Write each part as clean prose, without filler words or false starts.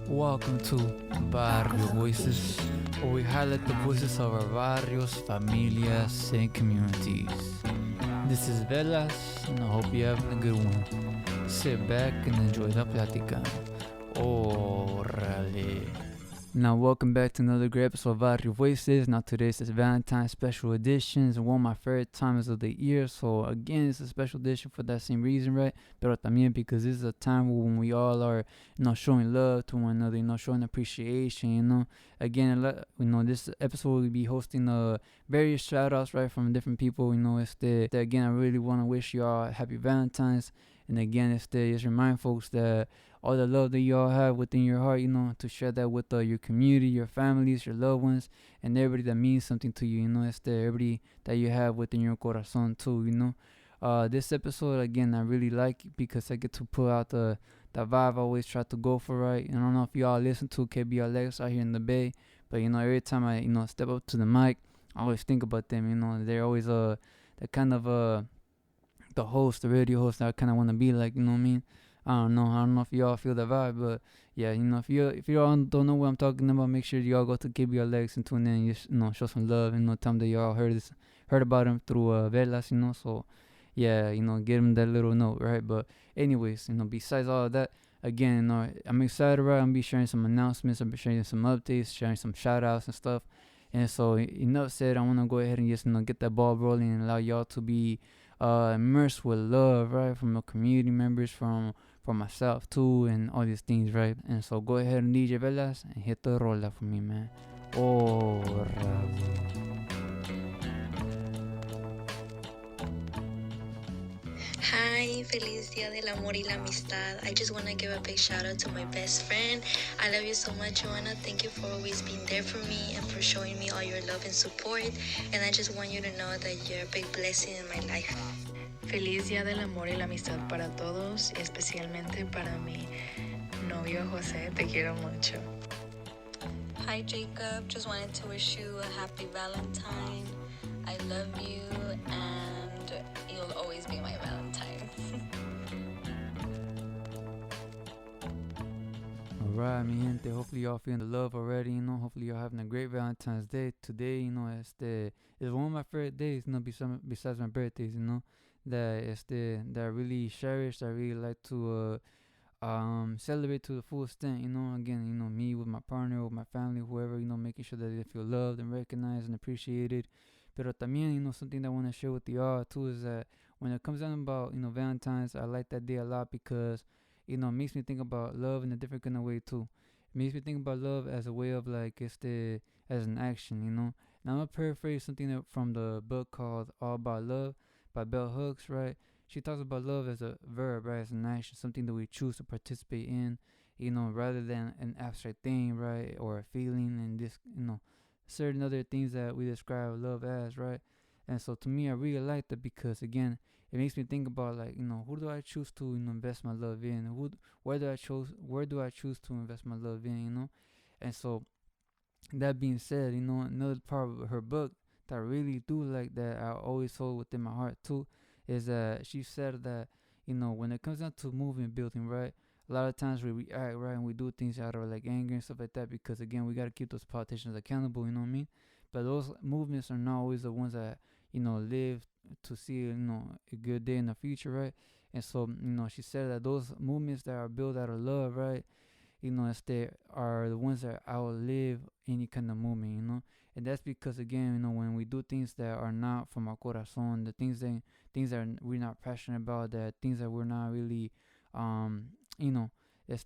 Welcome to Barrio Voices, where we highlight the voices of our barrios, familias, and communities. This is Velas, and I hope you're having a good one. Sit back and enjoy la plática. Órale. Now, welcome back to another great episode of Barrio Voices. Now, today's is Valentine special edition. It's one of my favorite times of the year. So, again, it's a special edition for that same reason, right? Pero también because this is a time when we all are, showing love to one another, showing appreciation, Again, this episode will be hosting various shout outs, right, from different people, again, I really want to wish you all happy Valentine's. And again, just remind folks that all the love that you all have within your heart, to share that with your community, your families, your loved ones, and everybody that means something to you, everybody that you have within your corazon too. This episode, again, I really like because I get to put out the vibe I always try to go for, right? And I don't know if y'all listen to KBLX out here in the Bay, but, every time I, step up to the mic, I always think about them, they're always, the kind of, the host, the radio host that I kind of want to be like, you know what I mean? I don't know if y'all feel the vibe, but yeah, if y'all don't know what I'm talking about, make sure y'all go to KBLX and tune in, just, show some love, tell them that y'all heard about him through Velas, so yeah, give him that little note, right? But anyways, besides all of that, again, I'm excited, right? I'm gonna be sharing some announcements, I'm be sharing some updates, sharing some shout outs and stuff. And so, enough said, I want to go ahead and just, get that ball rolling and allow y'all to be immersed with love, right? From the community members, from myself too, and all these things, right? And so go ahead and DJ Velas and hit the roller for me, man. Oh, Hi, feliz Día del Amor y la Amistad. I just want to give a big shout out to my best friend. I love you so much, Joanna. Thank you for always being there for me and for showing me all your love and support. And I just want you to know that you're a big blessing in my life. Feliz Día del Amor y la Amistad para todos, especialmente para mi novio José. Te quiero mucho. Hi, Jacob. Just wanted to wish you a happy Valentine. I love you and you'll always be my Valentine. Alright, mi gente, hopefully y'all feeling the love already, hopefully y'all having a great Valentine's Day. Today, it's one of my favorite days, besides my birthdays, that I really cherish, I really like to celebrate to the full extent, again, me with my partner, with my family, whoever, making sure that they feel loved and recognized and appreciated. Pero también, something that I want to share with y'all too is that when it comes down about, Valentine's, I like that day a lot because, it makes me think about love in a different kind of way too. It makes me think about love as a way of like, as an action, Now I'm gonna paraphrase something from the book called All About Love by Bell Hooks, right? She talks about love as a verb, right? As an action, something that we choose to participate in, rather than an abstract thing, right? Or a feeling and this, certain other things that we describe love as, right? And so to me, I really like that because again, it makes me think about like, who do I choose to, invest my love in? Where do I choose to invest my love in? And so that being said, another part of her book that I really do like that I always hold within my heart too is that she said that, when it comes down to movement building, right? A lot of times we react, right, and we do things out of like anger and stuff like that because again, we got to keep those politicians accountable, you know what I mean? But those movements are not always the ones that, live to see, a good day in the future, right? And so, she said that those movements that are built out of love, right, as they are the ones that outlive any kind of movement, and that's because again, when we do things that are not from our corazon, the things that we're not passionate about, that things that we're not really, you know,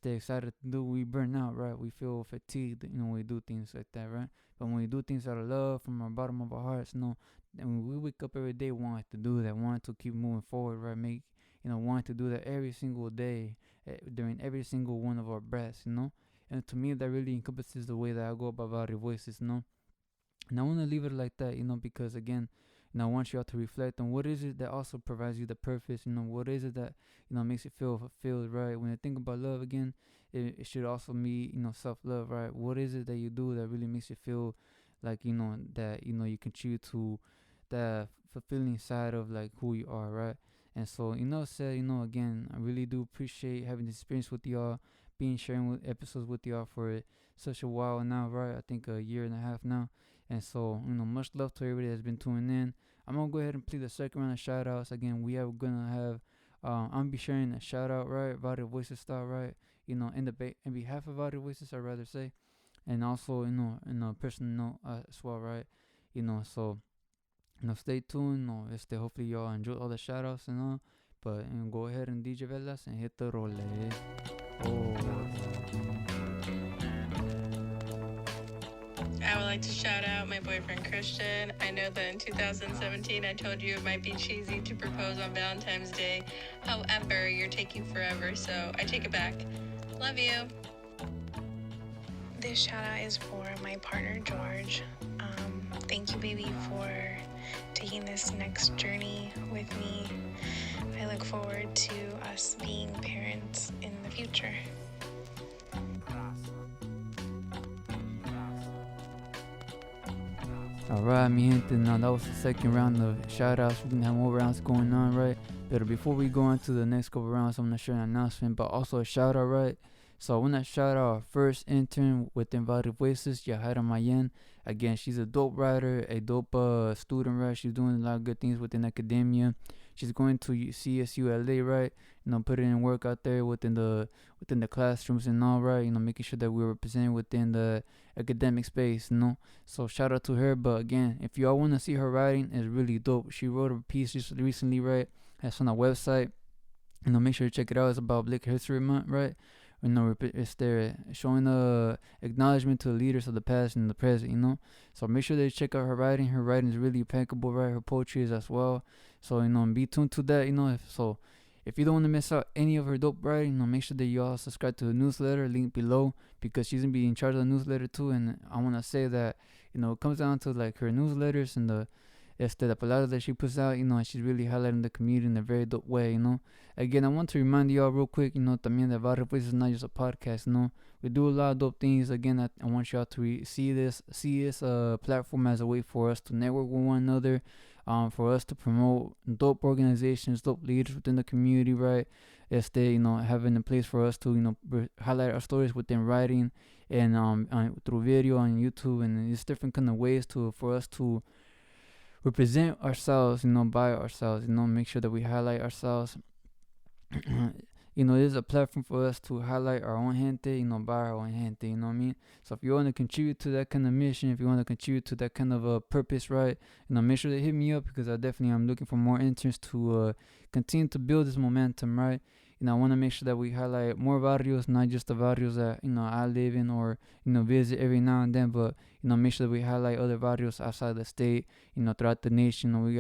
they excited to do, we burn out, right? We feel fatigued, when we do things like that, right? But when we do things out of love from our bottom of our hearts, and when we wake up every day wanting to do that, wanting to keep moving forward, right? Wanting to do that every single day, during every single one of our breaths, And to me, that really encompasses the way that I go about Barrio Voices, And I want to leave it like that, because again, I want you all to reflect on what is it that also provides you the purpose, what is it that, makes you feel fulfilled, right? When you think about love again, it should also be, self-love, right? What is it that you do that really makes you feel like, that, you contribute to the fulfilling side of like who you are, right? And so, again, I really do appreciate having this experience with y'all. being sharing with episodes with y'all for such a while now, right? I think a year and a half now. And so, much love to everybody that's been tuning in. I'm gonna go ahead and play the second round of shout outs. Again, we are gonna have I'm gonna be sharing a shout out, right? Vario Voices style, right? In behalf of Vario Voices, I'd rather say. And also, in a personal note as well, right? So stay tuned. Hopefully y'all enjoy all the shout outs and all. But go ahead and DJ Velas and hit the roll. I would like to shout out my boyfriend Christian. I know that in 2017 I told you it might be cheesy to propose on Valentine's Day. However, you're taking forever, so I take it back. Love you. This shout out is for my partner George. Thank you, baby, for taking this next journey with me. I look forward to us being parents in the future. Alright, mi gente, now that was the second round of shout outs. We're gonna have more rounds going on, right? But before we go on to the next couple rounds, I'm gonna share an announcement, but also a shout out, right? So I wanna shout out our first intern within Vario Voices, Yahaira Mayen. Again, she's a dope writer, a dope student, right? She's doing a lot of good things within academia. She's going to CSULA, right? Putting in work out there within the classrooms and all, right? Making sure that we're represented within the academic space, So shout out to her. But again, if y'all want to see her writing, it's really dope. She wrote a piece just recently, right? That's on our website. Make sure to check it out. It's about Black History Month, right? It's there showing acknowledgement to the leaders of the past and the present, So make sure that you check out her writing. Her writing is really impeccable, right? Her poetry is as well. So, be tuned to that, if you don't want to miss out any of her dope writing, make sure that you all subscribe to the newsletter, link below, because she's going to be in charge of the newsletter too. And I want to say that, it comes down to like her newsletters and the palabras that she puts out, she's really highlighting the community in a very dope way, Again, I want to remind y'all real quick, también that Barrio Voices is not just a podcast, We do a lot of dope things. Again, I want y'all to see this platform as a way for us to network with one another, for us to promote dope organizations, dope leaders within the community, right? Having a place for us to, highlight our stories within writing and through video on YouTube, and it's different kind of ways for us to represent ourselves, by ourselves, make sure that we highlight ourselves. It is a platform for us to highlight our own gente, by our own gente, you know what I mean? So if you want to contribute to that kind of mission, if you want to contribute to that kind of a purpose, right, make sure to hit me up, because I definitely am looking for more interns to continue to build this momentum, right? I want to make sure that we highlight more barrios, not just the barrios that, I live in or, visit every now and then, but, make sure that we highlight other barrios outside the state, throughout the nation. We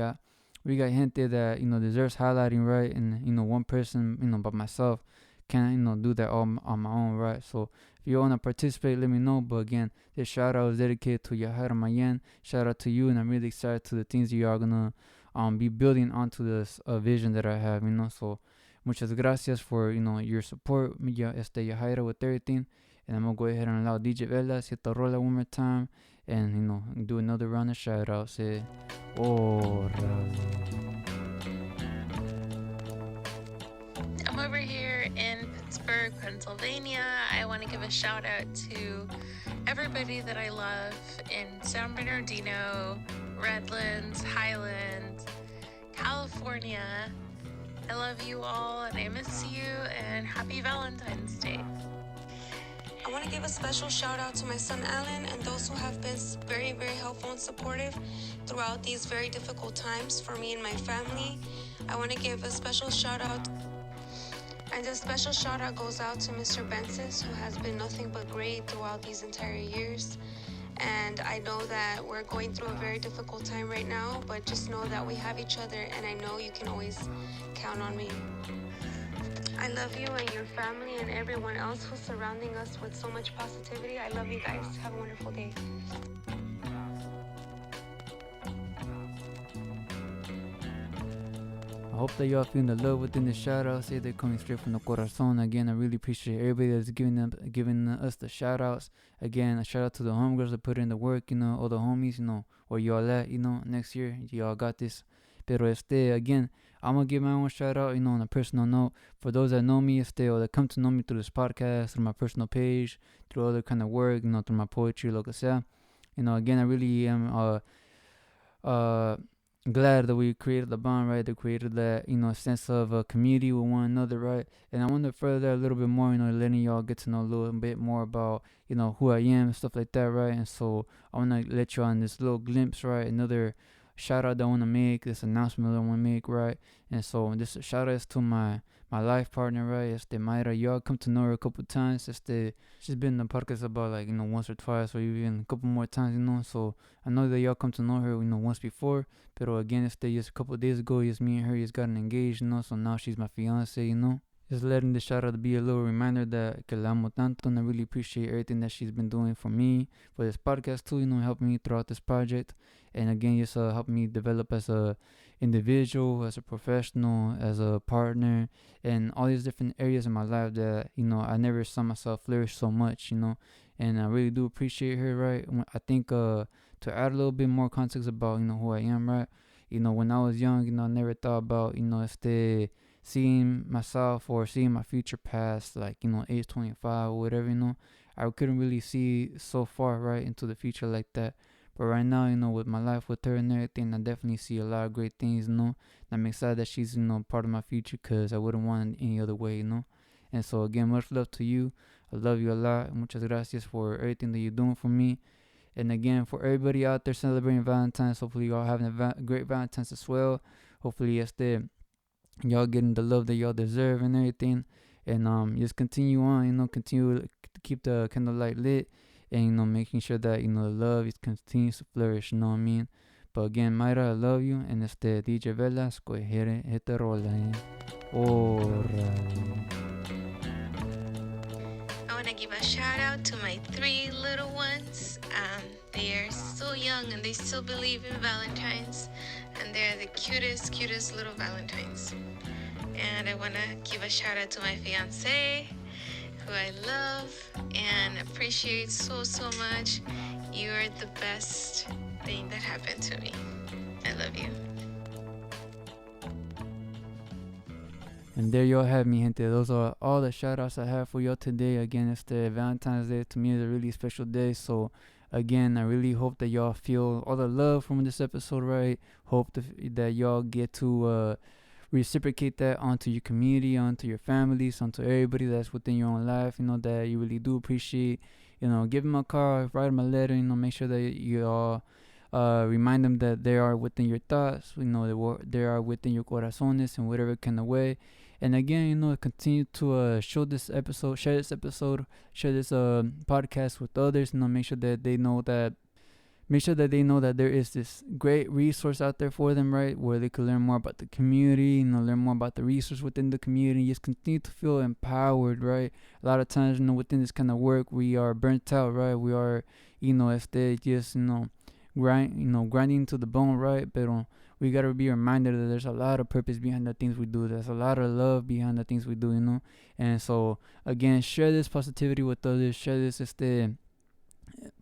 got gente that, deserves highlighting, right? And, one person, by myself can't, do that all on my own, right? So if you want to participate, let me know. But again, this shout out is dedicated to Yahaira Mayen. Shout out to you, and I'm really excited to the things that you are going to be building onto this vision that I have, So muchas gracias for, your support, Yahaira, with everything. And I'm going to go ahead and allow DJ Velas hit the roller one more time and, do another round of shout outs. I'm over here in Pittsburgh, Pennsylvania. I want to give a shout out to everybody that I love in San Bernardino, Redlands, Highlands, California. I love you all and I miss you, and happy Valentine's Day. I want to give a special shout out to my son Alan and those who have been very, very helpful and supportive throughout these very difficult times for me and my family. I want to give a special shout out, and this special shout out goes out to Mr. Bensis, who has been nothing but great throughout these entire years. And I know that we're going through a very difficult time right now, but just know that we have each other, and I know you can always count on me. I love you and your family and everyone else who's surrounding us with so much positivity. I love you guys. Have a wonderful day. I hope that y'all feeling the love within the shout out. Say they're coming straight from the corazon. Again, I really appreciate everybody that's giving us the shout outs. Again, a shout out to the homegirls that put in the work, all the homies, where y'all at, next year. Y'all got this. Pero again, I'm gonna give my own shout out, on a personal note. For those that know me, or that come to know me through this podcast, through my personal page, through other kind of work, through my poetry, lo que sea. Again, I really am glad that we created the bond, right? That created that, sense of community with one another, right? And I want to further a little bit more, letting y'all get to know a little bit more about, who I am and stuff like that, right? And so I want to let y'all in this little glimpse, right? Another shout out that I want to make, this announcement that I want to make, right? And so this shout out is to my life partner, right? Mayra. Y'all come to know her a couple times. She's been in the podcast about like, once or twice or even a couple more times, so I know that y'all come to know her, once before. Pero again, just a couple of days ago, just me and her just gotten engaged, so now she's my fiance, Just letting this shout out be a little reminder that que la amo tanto, and I really appreciate everything that she's been doing for me, for this podcast too, helping me throughout this project. And again, just help me develop as a individual, as a professional, as a partner, and all these different areas in my life that, I never saw myself flourish so much, and I really do appreciate her, right? I think, to add a little bit more context about, who I am, right? When I was young, I never thought about, seeing myself or seeing my future past, like, age 25 or whatever, I couldn't really see so far, right, into the future like that. But right now, with my life with her and everything, I definitely see a lot of great things, And I'm excited that she's, part of my future, because I wouldn't want it any other way, And so, again, much love to you. I love you a lot. Muchas gracias for everything that you're doing for me. And again, for everybody out there celebrating Valentine's, hopefully y'all having a great Valentine's as well. Hopefully, y'all getting the love that y'all deserve and everything. And just continue on, continue to keep the candlelight lit. And, making sure that, the love continues to flourish, you know what I mean? But again, Mayra, I love you. And DJ Velasco, hete rola, I want to give a shout out to my 3 little ones. They are so young and they still believe in Valentine's, and they're the cutest little Valentines. And I want to give a shout out to my fiance, who I love and appreciate so much. You're the best thing that happened to me. I love you. And there y'all have me, gente. Those are all the shout outs I have for y'all today. Again, Valentine's Day. To me, is a really special day. So, again, I really hope that y'all feel all the love from this episode, right? Hope that y'all get to reciprocate that onto your community, onto your families, onto everybody that's within your own life, that you really do appreciate. Give them a call, write them a letter, make sure that you all remind them that they are within your thoughts, they are within your corazones in whatever kind of way. And again, continue to share this episode, share this podcast with others. Make sure that they know that there is this great resource out there for them, right? Where they can learn more about the community, learn more about the resource within the community. Just continue to feel empowered, right? A lot of times, within this kind of work, we are burnt out, right? We are, just, grinding to the bone, right? But we gotta be reminded that there's a lot of purpose behind the things we do. There's a lot of love behind the things we do, And so, again, share this positivity with others. Share this,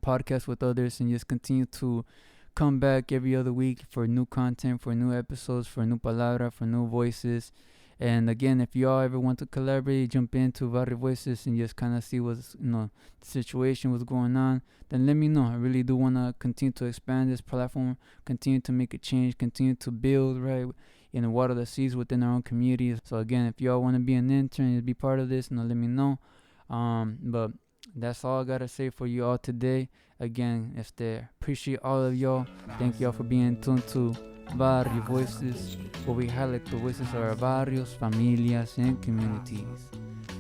podcast with others, and just continue to come back every other week for new content, for new episodes, for new palabra, for new voices. And again, if y'all ever want to collaborate, jump into Barrio Voices and just kind of see what's, the situation, what's going on, then let me know. I really do want to continue to expand this platform, continue to make a change, continue to build, right, water the seeds within our own communities. So again, if y'all want to be an intern and be part of this, let me know. But that's all I gotta say for you all today. Again, appreciate all of y'all. Thank y'all for being tuned to Barrio Voices, where we highlight the voices of our barrios, familias, and communities.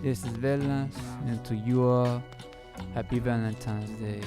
This is Velas, and to you all, happy Valentine's Day.